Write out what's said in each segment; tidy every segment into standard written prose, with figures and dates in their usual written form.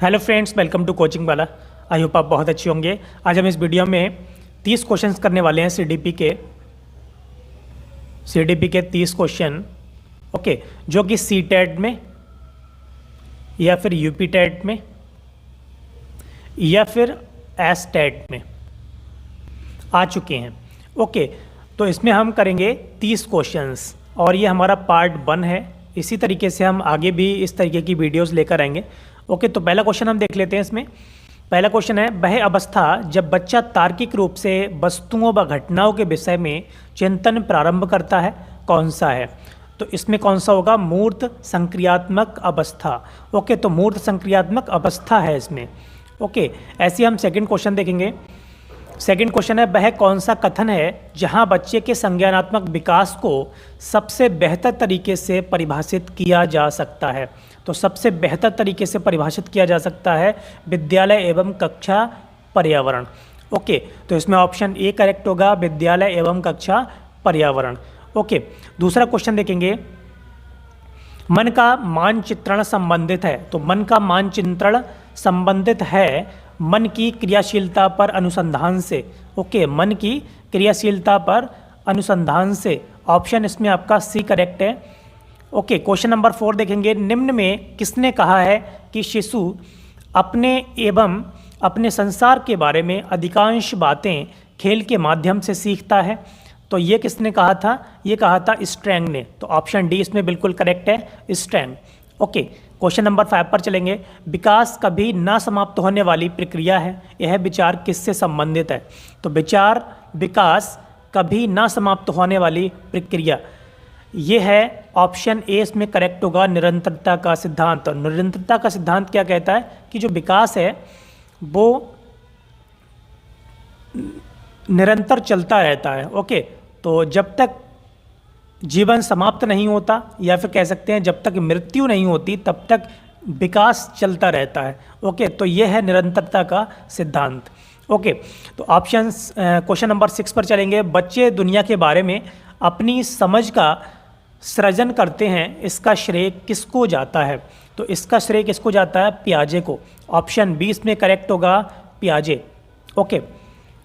Hello friends, welcome to coaching वाला। I hope आप बहुत अच्छे होंगे। आज हम इस वीडियो में 30 क्वेश्चंस करने वाले हैं सीडीपी के 30 क्वेश्चन, ओके, जो कि सी टेट में या फिर यूपी टेट में या फिर एस टेट में आ चुके हैं। ओके, तो इसमें हम करेंगे 30 क्वेश्चंस और ये हमारा पार्ट 1 है। इसी तरीके से हम आगे भी इस तरीके की वीडियोस लेकर आएंगे। ओके, तो पहला क्वेश्चन हम देख लेते हैं। इसमें पहला क्वेश्चन है, वह अवस्था जब बच्चा तार्किक रूप से वस्तुओं व घटनाओं के विषय में चिंतन प्रारंभ करता है, कौन सा है? तो इसमें कौन सा होगा? मूर्त संक्रियात्मक अवस्था। ओके, तो मूर्त संक्रियात्मक अवस्था है इसमें। ओके, ऐसे हम सेकंड क्वेश्चन देखेंगे। सेकंड क्वेश्चन है, वह कौन सा कथन है जहां बच्चे के संज्ञानात्मक विकास को सबसे बेहतर तरीके से परिभाषित किया जा सकता है? तो सबसे बेहतर तरीके से परिभाषित किया जा सकता है विद्यालय एवं कक्षा पर्यावरण। ओके, तो इसमें ऑप्शन ए करेक्ट होगा, विद्यालय एवं कक्षा पर्यावरण। ओके, दूसरा क्वेश्चन देखेंगे, मन का मानचित्रण संबंधित है। तो मन का मानचित्रण संबंधित है मन की क्रियाशीलता पर अनुसंधान से। ओके, मन की क्रियाशीलता पर अनुसंधान से। ऑप्शन इसमें आपका सी करेक्ट है। ओके, क्वेश्चन नंबर 4 देखेंगे, निम्न में किसने कहा है कि शिशु अपने एवं अपने संसार के बारे में अधिकांश बातें खेल के माध्यम से सीखता है? तो ये किसने कहा था? ये कहा था स्ट्रैंग ने। तो ऑप्शन डी इसमें बिल्कुल करेक्ट है, स्ट्रैंग। ओके, क्वेश्चन नंबर 5 पर चलेंगे, विकास कभी ना समाप्त होने वाली प्रक्रिया है, यह विचार किससे संबंधित है? तो विकास कभी ना समाप्त होने वाली प्रक्रिया, ये है ऑप्शन ए इसमें करेक्ट होगा, निरंतरता का सिद्धांत। और निरंतरता का सिद्धांत क्या कहता है कि जो विकास है वो निरंतर चलता रहता है। ओके, तो जब तक जीवन समाप्त नहीं होता या फिर कह सकते हैं जब तक मृत्यु नहीं होती तब तक विकास चलता रहता है। ओके, तो यह है निरंतरता का सिद्धांत। ओके, तो ऑप्शंस क्वेश्चन नंबर 6 पर चलेंगे, बच्चे दुनिया के बारे में अपनी समझ का सृजन करते हैं, इसका श्रेय किसको जाता है? तो इसका श्रेय किसको जाता है? पियाजे को। ऑप्शन 20 में करेक्ट होगा, पियाजे। ओके,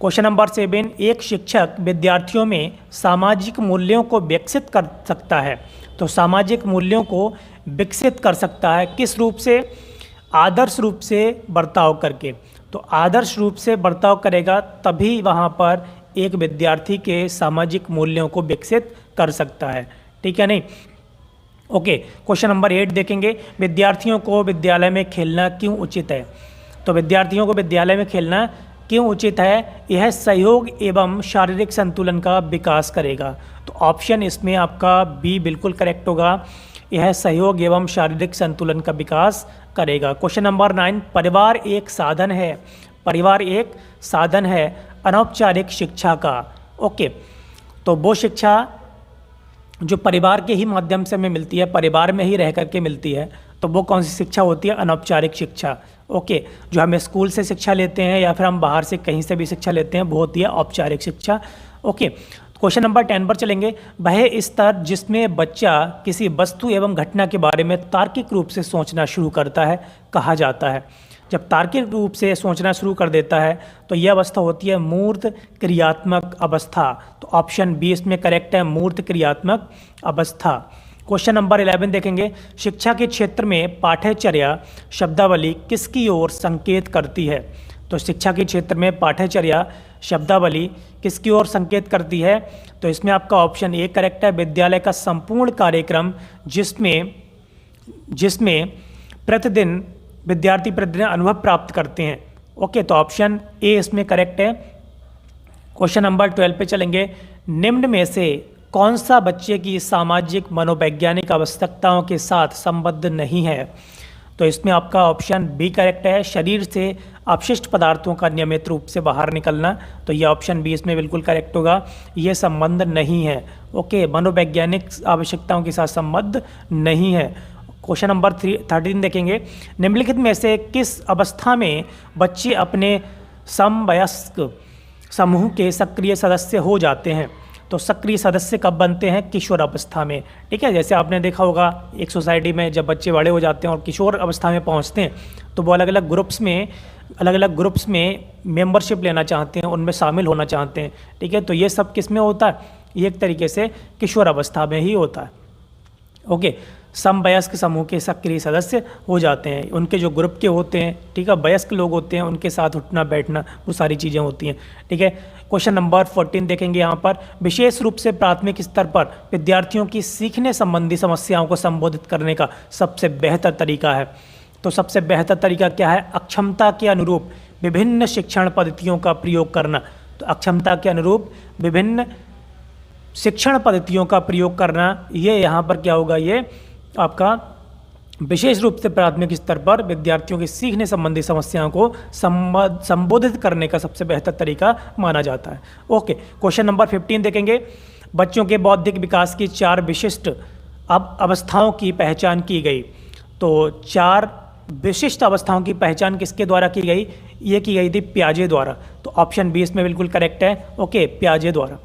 क्वेश्चन नंबर 7, एक शिक्षक विद्यार्थियों में सामाजिक मूल्यों को विकसित कर सकता है। तो सामाजिक मूल्यों को विकसित कर सकता है किस रूप से? आदर्श रूप से बर्ताव करके। तो आदर्श रूप से बर्ताव करेगा तभी वहाँ पर एक विद्यार्थी के सामाजिक मूल्यों को विकसित कर सकता है। ठीक है नहीं? ओके, क्वेश्चन नंबर 8 देखेंगे, विद्यार्थियों को विद्यालय में खेलना क्यों उचित है? तो विद्यार्थियों को विद्यालय में खेलना क्यों उचित है? यह सहयोग एवं शारीरिक संतुलन का विकास करेगा। तो ऑप्शन इसमें आपका बी बिल्कुल करेक्ट होगा, यह सहयोग एवं शारीरिक संतुलन का विकास करेगा। क्वेश्चन नंबर 9, परिवार एक साधन है। परिवार एक साधन है अनौपचारिक शिक्षा का। ओके, तो वो शिक्षा जो परिवार के ही माध्यम से हमें मिलती है, परिवार में ही रह करके मिलती है, तो वो कौन सी शिक्षा होती है? अनौपचारिक शिक्षा। ओके, जो हम स्कूल से शिक्षा लेते हैं या फिर हम बाहर से कहीं से भी शिक्षा लेते हैं, वो होती है औपचारिक शिक्षा। ओके, क्वेश्चन नंबर 10 पर चलेंगे, वह स्तर जिसमें बच्चा किसी वस्तु एवं घटना के बारे में तार्किक रूप से सोचना शुरू करता है, कहा जाता है? जब तार्किक रूप से सोचना शुरू कर देता है तो यह अवस्था होती है मूर्त क्रियात्मक अवस्था। तो ऑप्शन बी इसमें करेक्ट है, मूर्त क्रियात्मक अवस्था। क्वेश्चन नंबर 11 देखेंगे, शिक्षा के क्षेत्र में पाठ्यचर्या शब्दावली किसकी ओर संकेत करती है? तो शिक्षा के क्षेत्र में पाठ्यचर्या शब्दावली किसकी ओर संकेत करती है? तो इसमें आपका ऑप्शन ए करेक्ट है, विद्यालय का संपूर्ण कार्यक्रम जिसमें प्रतिदिन विद्यार्थी प्रतिदिन अनुभव प्राप्त करते हैं। ओके, तो ऑप्शन ए इसमें करेक्ट है। क्वेश्चन नंबर 12 पे चलेंगे, निम्न में से कौन सा बच्चे की सामाजिक मनोवैज्ञानिक आवश्यकताओं के साथ संबद्ध नहीं है? तो इसमें आपका ऑप्शन बी करेक्ट है, शरीर से अपशिष्ट पदार्थों का नियमित रूप से बाहर निकलना। तो ये ऑप्शन बी इसमें बिल्कुल करेक्ट होगा, ये संबंध नहीं है। ओके, मनोवैज्ञानिक आवश्यकताओं के साथ संबद्ध नहीं है। क्वेश्चन नंबर 13 देखेंगे, निम्नलिखित में से किस अवस्था में बच्चे अपने समवयस्क समूह के सक्रिय सदस्य हो जाते हैं? तो सक्रिय सदस्य कब बनते हैं? किशोर अवस्था में। ठीक है, जैसे आपने देखा होगा एक सोसाइटी में जब बच्चे बड़े हो जाते हैं और किशोर अवस्था में पहुंचते हैं तो वो अलग अलग ग्रुप्स में मेंबरशिप लेना चाहते हैं, उनमें शामिल होना चाहते हैं। ठीक है, तो ये सब किस में होता है? ये एक तरीके से किशोर अवस्था में ही होता है। ओके, समवयस्क समूह के सक्रिय सदस्य हो जाते हैं, उनके जो ग्रुप के होते हैं, ठीक है, वयस्क लोग होते हैं, उनके साथ उठना बैठना वो सारी चीज़ें होती हैं। ठीक है, क्वेश्चन नंबर 14 देखेंगे यहाँ पर, विशेष रूप से प्राथमिक स्तर पर विद्यार्थियों की सीखने संबंधी समस्याओं को संबोधित करने का सबसे बेहतर तरीका है। तो सबसे बेहतर तरीका क्या है? अक्षमता के अनुरूप विभिन्न शिक्षण पद्धतियों का प्रयोग करना। तो अक्षमता के अनुरूप विभिन्न शिक्षण पद्धतियों का प्रयोग करना, ये यहाँ पर क्या होगा? ये आपका विशेष रूप से प्राथमिक स्तर पर विद्यार्थियों की सीखने संबंधी समस्याओं को संबोधित करने का सबसे बेहतर तरीका माना जाता है। ओके, क्वेश्चन नंबर 15 देखेंगे, बच्चों के बौद्धिक विकास की 4 विशिष्ट अवस्थाओं की पहचान की गई। तो 4 विशिष्ट अवस्थाओं की पहचान किसके द्वारा की गई? ये की गई थी पियाजे द्वारा। तो ऑप्शन बी इसमें बिल्कुल करेक्ट है। ओके, पियाजे द्वारा।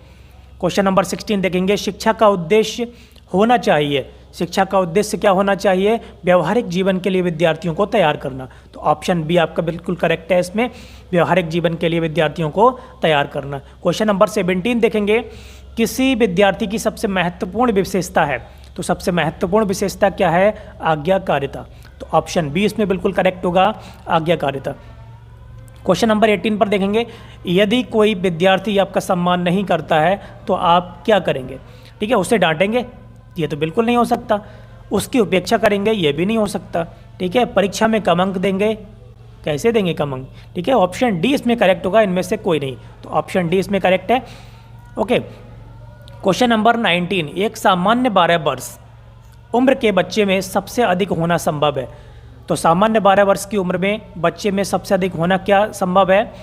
क्वेश्चन नंबर 16 देखेंगे, शिक्षा का उद्देश्य होना चाहिए। शिक्षा का उद्देश्य क्या होना चाहिए? व्यवहारिक जीवन के लिए विद्यार्थियों को तैयार करना। तो ऑप्शन बी आपका बिल्कुल करेक्ट है, इसमें व्यवहारिक जीवन के लिए विद्यार्थियों को तैयार करना। क्वेश्चन नंबर 17 देखेंगे, किसी विद्यार्थी की सबसे महत्वपूर्ण विशेषता है। तो सबसे महत्वपूर्ण विशेषता क्या है? आज्ञाकारिता। तो ऑप्शन बी इसमें बिल्कुल करेक्ट होगा, आज्ञाकारिता। क्वेश्चन नंबर 18 पर देखेंगे, यदि कोई विद्यार्थी आपका सम्मान नहीं करता है तो आप क्या करेंगे? ठीक है, उसे डांटेंगे? ये तो बिल्कुल नहीं हो सकता। उसकी उपेक्षा करेंगे? ये भी नहीं हो सकता। ठीक है, परीक्षा में कम अंक देंगे? कैसे देंगे कम अंक? ठीक है, ऑप्शन डी इसमें करेक्ट होगा, इनमें से कोई नहीं। तो ऑप्शन डी इसमें करेक्ट है। ओके, क्वेश्चन नंबर 19, एक सामान्य 12 वर्ष उम्र के बच्चे में सबसे अधिक होना संभव है। तो सामान्य 12 वर्ष की उम्र में बच्चे में सबसे अधिक होना क्या संभव है?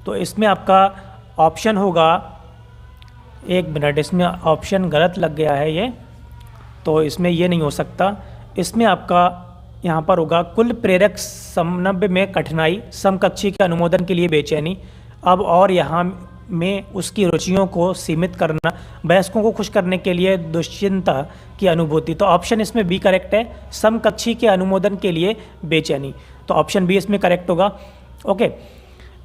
तो इसमें आपका ऑप्शन होगा, एक मिनट, इसमें ऑप्शन गलत लग गया है ये, तो इसमें ये नहीं हो सकता। इसमें आपका यहाँ पर होगा, कुल प्रेरक समन्वय में कठिनाई, समकक्षी के अनुमोदन के लिए बेचैनी, अब और यहाँ में उसकी रुचियों को सीमित करना, वयस्कों को खुश करने के लिए दुश्चिंता की अनुभूति। तो ऑप्शन इसमें बी करेक्ट है, समकक्षी के अनुमोदन के लिए बेचैनी। तो ऑप्शन बी इसमें करेक्ट होगा। ओके,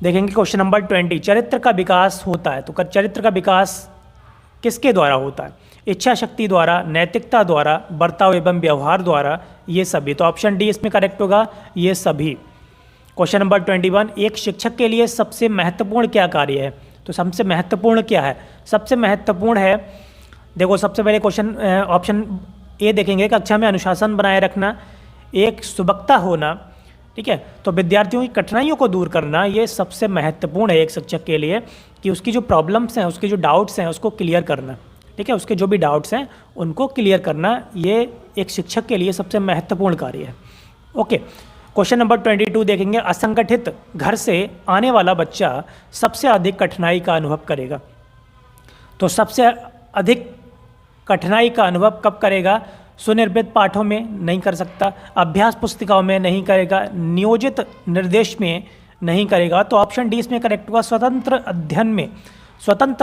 देखेंगे क्वेश्चन नंबर 20, चरित्र का विकास होता है। तो चरित्र का विकास किसके द्वारा होता है? इच्छा शक्ति द्वारा, नैतिकता द्वारा, बर्ताव एवं व्यवहार द्वारा, ये सभी। तो ऑप्शन डी इसमें करेक्ट होगा, ये सभी। क्वेश्चन नंबर 21, एक शिक्षक के लिए सबसे महत्वपूर्ण क्या कार्य है? तो सबसे महत्वपूर्ण क्या है? सबसे महत्वपूर्ण है, देखो सबसे पहले क्वेश्चन ऑप्शन ए देखेंगे, कक्षा में अनुशासन बनाए रखना, एक सुबक्ता होना, ठीक है, तो विद्यार्थियों की कठिनाइयों को दूर करना, ये सबसे महत्वपूर्ण है एक शिक्षक के लिए, कि उसकी जो प्रॉब्लम्स हैं, उसके जो डाउट्स हैं, उसको क्लियर करना। ठीक है, उसके जो भी डाउट्स हैं उनको क्लियर करना, ये एक शिक्षक के लिए सबसे महत्वपूर्ण कार्य है। ओके, क्वेश्चन नंबर 22 देखेंगे, असंगठित घर से आने वाला बच्चा सबसे अधिक कठिनाई का अनुभव करेगा। तो सबसे अधिक कठिनाई का अनुभव कब करेगा? सुनिर्मित पाठों में नहीं कर सकता, अभ्यास पुस्तिकाओं में नहीं करेगा, नियोजित निर्देश में नहीं करेगा। तो ऑप्शन डी इसमें करेक्ट होगा, स्वतंत्र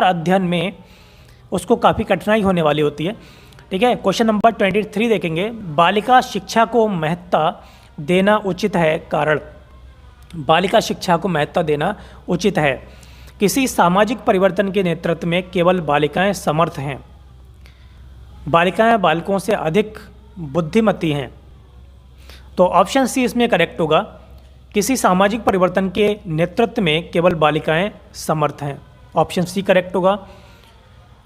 अध्ययन में उसको काफ़ी कठिनाई होने वाली होती है। ठीक है, क्वेश्चन नंबर 23 देखेंगे, बालिका शिक्षा को महत्ता देना उचित है, कारण। बालिका शिक्षा को महत्ता देना उचित है, किसी सामाजिक परिवर्तन के नेतृत्व में केवल बालिकाएं समर्थ हैं, बालिकाएं बालकों से अधिक बुद्धिमती हैं। तो ऑप्शन सी इसमें करेक्ट होगा, किसी सामाजिक परिवर्तन के नेतृत्व में केवल बालिकाएं समर्थ हैं। ऑप्शन सी करेक्ट होगा।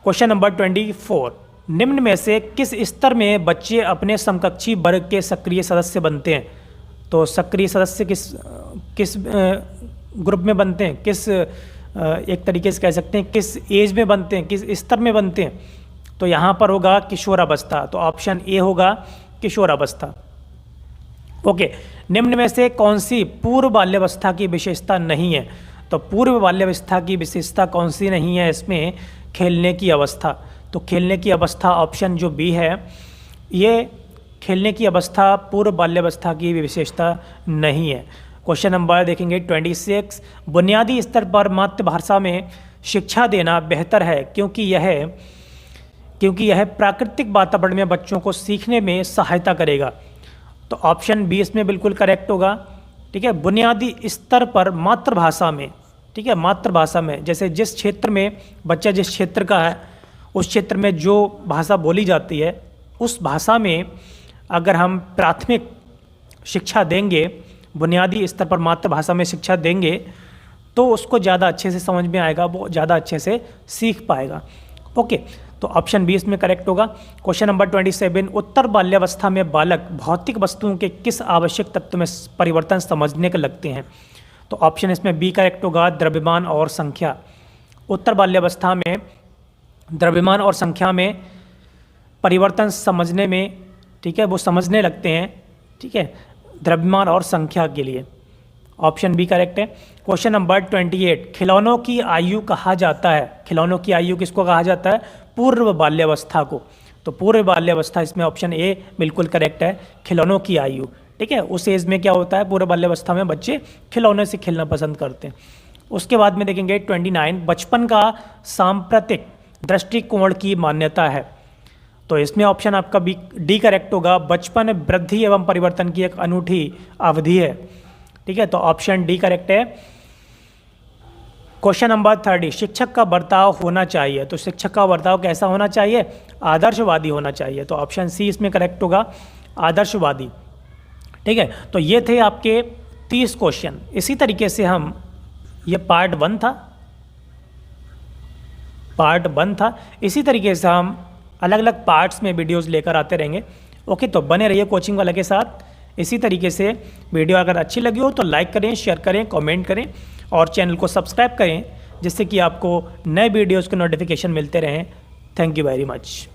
क्वेश्चन नंबर 24, निम्न में से किस स्तर में बच्चे अपने समकक्षी वर्ग के सक्रिय सदस्य बनते हैं? तो सक्रिय सदस्य किस ग्रुप में बनते हैं, किस एक तरीके से कह सकते हैं किस एज में बनते हैं, किस स्तर में बनते हैं? तो यहाँ पर होगा किशोरावस्था। तो ऑप्शन ए होगा किशोरावस्था। ओके, निम्न में से कौन सी पूर्व बाल्यावस्था की विशेषता नहीं है? तो पूर्व बाल्यावस्था की विशेषता कौन सी नहीं है इसमें? खेलने की अवस्था। तो खेलने की अवस्था ऑप्शन जो बी है, ये खेलने की अवस्था पूर्व बाल्यावस्था की विशेषता नहीं है। क्वेश्चन नंबर देखेंगे 26, बुनियादी स्तर पर मातृभाषा में शिक्षा देना बेहतर है क्योंकि यह क्योंकि यह प्राकृतिक वातावरण में बच्चों को सीखने में सहायता करेगा। तो ऑप्शन बी इसमें बिल्कुल करेक्ट होगा। ठीक है, बुनियादी स्तर पर मातृभाषा में, ठीक है, मातृभाषा में, जैसे जिस क्षेत्र में बच्चा जिस क्षेत्र का है उस क्षेत्र में जो भाषा बोली जाती है उस भाषा में अगर हम प्राथमिक शिक्षा देंगे, बुनियादी स्तर पर मातृभाषा में शिक्षा देंगे तो उसको ज़्यादा अच्छे से समझ में आएगा, वो ज़्यादा अच्छे से सीख पाएगा। ओके, तो ऑप्शन बी इसमें करेक्ट होगा। क्वेश्चन नंबर 27, उत्तर बाल्यावस्था में बालक भौतिक वस्तुओं के किस आवश्यक तत्व में परिवर्तन समझने के लगते हैं? तो ऑप्शन इसमें बी करेक्ट होगा, द्रव्यमान और संख्या। उत्तर बाल्यावस्था में द्रव्यमान और संख्या में परिवर्तन समझने में, ठीक है, वो समझने लगते हैं, ठीक है, द्रव्यमान और संख्या के लिए। ऑप्शन बी करेक्ट है। क्वेश्चन नंबर 28, खिलौनों की आयु कहा जाता है, खिलौनों की आयु किसको कहा जाता है? पूर्व बाल्यावस्था को। तो पूर्व बाल्यावस्था इसमें ऑप्शन ए बिल्कुल करेक्ट है, खिलौनों की आयु। ठीक है, उस एज में क्या होता है, पूर्व बाल्यावस्था में बच्चे खिलौने से खेलना पसंद करते हैं। उसके बाद में देखेंगे 29, बचपन का सांप्रतिक दृष्टिकोण की मान्यता है। तो इसमें ऑप्शन आपका बी डी करेक्ट होगा, बचपन वृद्धि एवं परिवर्तन की एक अनूठी अवधि है। ठीक है, तो ऑप्शन डी करेक्ट है। क्वेश्चन नंबर 30, शिक्षक का बर्ताव होना चाहिए। तो शिक्षक का बर्ताव कैसा होना चाहिए? आदर्शवादी होना चाहिए। तो ऑप्शन सी इसमें करेक्ट होगा, आदर्शवादी। ठीक है, तो ये थे आपके 30 क्वेश्चन। इसी तरीके से हम, ये पार्ट 1 था, इसी तरीके से हम अलग अलग पार्ट्स में वीडियोस लेकर आते रहेंगे। ओके, तो बने रहिए कोचिंग वाले के साथ। इसी तरीके से वीडियो अगर अच्छी लगी हो तो लाइक करें, शेयर करें, कमेंट करें और चैनल को सब्सक्राइब करें, जिससे कि आपको नए वीडियोस के नोटिफिकेशन मिलते रहें। Thank you very much.